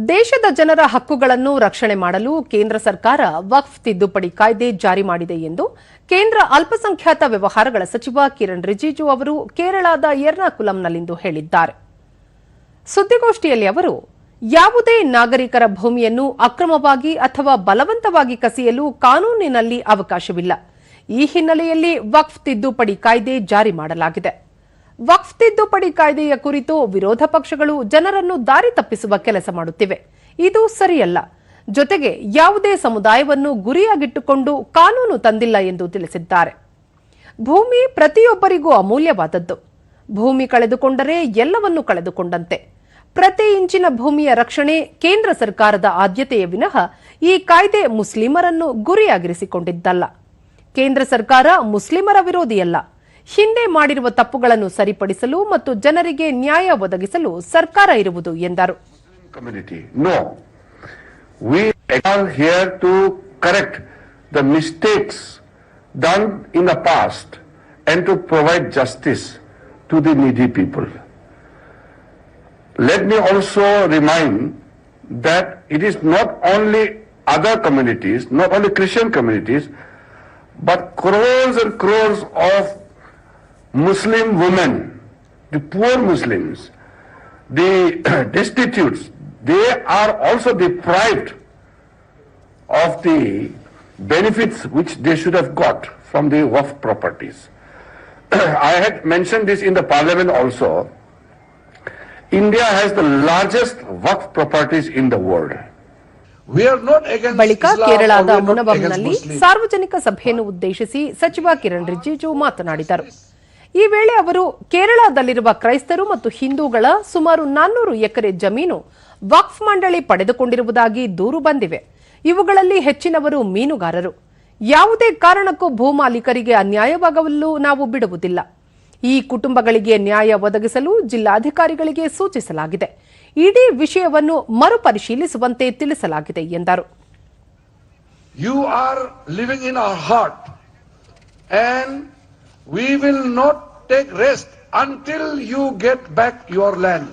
ದೇಶದ ಜನರ ಹಕ್ಕುಗಳನ್ನು ರಕ್ಷಣೆ ಮಾಡಲು ಕೇಂದ್ರ ಸರ್ಕಾರ ವಕ್ಫ್ ತಿದ್ದುಪಡಿ ಕಾಯ್ದೆ ಜಾರಿ ಮಾಡಿದೆ ಎಂದು ಕೇಂದ್ರ ಅಲ್ಪಸಂಖ್ಯಾತ ವ್ಯವಹಾರಗಳ ಸಚಿವ ಕಿರಣ್ ರಿಜಿಜು ಅವರು ಕೇರಳದ ಎರ್ನಾಕುಲಂನಲ್ಲಿಂದು ಹೇಳಿದ್ದಾರೆ. ಸುದ್ದಿಗೋಷ್ಠಿಯಲ್ಲಿ ಅವರು ಯಾವುದೇ ನಾಗರಿಕರ ಭೂಮಿಯನ್ನು ಅಕ್ರಮವಾಗಿ ಅಥವಾ ಬಲವಂತವಾಗಿ ಕಸಿಯಲು ಕಾನೂನಿನಲ್ಲಿ ಅವಕಾಶವಿಲ್ಲ. ಈ ಹಿನ್ನೆಲೆಯಲ್ಲಿ ವಕ್ಫ್ ತಿದ್ದುಪಡಿ ಕಾಯ್ದೆ ಜಾರಿ ಮಾಡಲಾಗಿದೆ. ವಕ್ಫ್ ತಿದ್ದುಪಡಿ ಕಾಯ್ದೆಯ ಕುರಿತು ವಿರೋಧ ಪಕ್ಷಗಳು ಜನರನ್ನು ದಾರಿ ತಪ್ಪಿಸುವ ಕೆಲಸ ಮಾಡುತ್ತಿವೆ. ಇದು ಸರಿಯಲ್ಲ. ಜೊತೆಗೆ ಯಾವುದೇ ಸಮುದಾಯವನ್ನು ಗುರಿಯಾಗಿಟ್ಟುಕೊಂಡು ಕಾನೂನು ತಂದಿಲ್ಲ ಎಂದು ತಿಳಿಸಿದ್ದಾರೆ. ಭೂಮಿ ಪ್ರತಿಯೊಬ್ಬರಿಗೂ ಅಮೂಲ್ಯವಾದದ್ದು. ಭೂಮಿ ಕಳೆದುಕೊಂಡರೆ ಎಲ್ಲವನ್ನೂ ಕಳೆದುಕೊಂಡಂತೆ. ಪ್ರತಿ ಇಂಚಿನ ಭೂಮಿಯ ರಕ್ಷಣೆ ಕೇಂದ್ರ ಸರ್ಕಾರದ ಆದ್ಯತೆಯ ವಿನಃ ಈ ಕಾಯ್ದೆ ಮುಸ್ಲಿಮರನ್ನು ಗುರಿಯಾಗಿರಿಸಿಕೊಂಡಿದ್ದಲ್ಲ. ಕೇಂದ್ರ ಸರ್ಕಾರ ಮುಸ್ಲಿಮರ ವಿರೋಧಿಯಲ್ಲ. ಹಿಂದೆ ಮಾಡಿರುವ ತಪ್ಪುಗಳನ್ನು ಸರಿಪಡಿಸಲು ಮತ್ತು ಜನರಿಗೆ ನ್ಯಾಯ ಒದಗಿಸಲು ಸರ್ಕಾರ ಇರುವುದು ಎಂದರು. No, we are here to correct the mistakes done in the past and to provide justice to the needy people. Let me also remind that it is not only other communities, not only Christian communities, but crores and crores of Muslim women, the poor Muslims, the destitutes, they are also deprived of the benefits which they should have got from the Waqf properties. I had mentioned this in the parliament also. India has the largest Waqf properties in the world. ಬಳಿಕ ಕೇರಳದ ಮುನಬಂನಲ್ಲಿ ಸಾರ್ವಜನಿಕ ಸಭೆಯನ್ನು ಉದ್ದೇಶಿಸಿ ಸಚಿವ ಕಿರಣ್ ರಿಜಿಜು ಮಾತನಾಡಿದರು. ಈ ವೇಳೆ ಅವರು ಕೇರಳದಲ್ಲಿರುವ ಕ್ರೈಸ್ತರು ಮತ್ತು ಹಿಂದೂಗಳ ಸುಮಾರು 400 ಎಕರೆ ಜಮೀನು ವಕ್ಫ್ ಮಂಡಳಿ ಪಡೆದುಕೊಂಡಿರುವುದಾಗಿ ದೂರು ಬಂದಿವೆ. ಇವುಗಳಲ್ಲಿ ಹೆಚ್ಚಿನವರು ಮೀನುಗಾರರು. ಯಾವುದೇ ಕಾರಣಕ್ಕೂ ಭೂಮಾಲೀಕರಿಗೆ ಅನ್ಯಾಯವಾಗಲು ನಾವು ಬಿಡುವುದಿಲ್ಲ. ಈ ಕುಟುಂಬಗಳಿಗೆ ನ್ಯಾಯ ಒದಗಿಸಲು ಜಿಲ್ಲಾಧಿಕಾರಿಗಳಿಗೆ ಸೂಚಿಸಲಾಗಿದೆ. ಇಡೀ ವಿಷಯವನ್ನು ಮರುಪರಿಶೀಲಿಸುವಂತೆ ತಿಳಿಸಲಾಗಿದೆ ಎಂದರು. You are living in our heart and we will not take rest until you get back your land.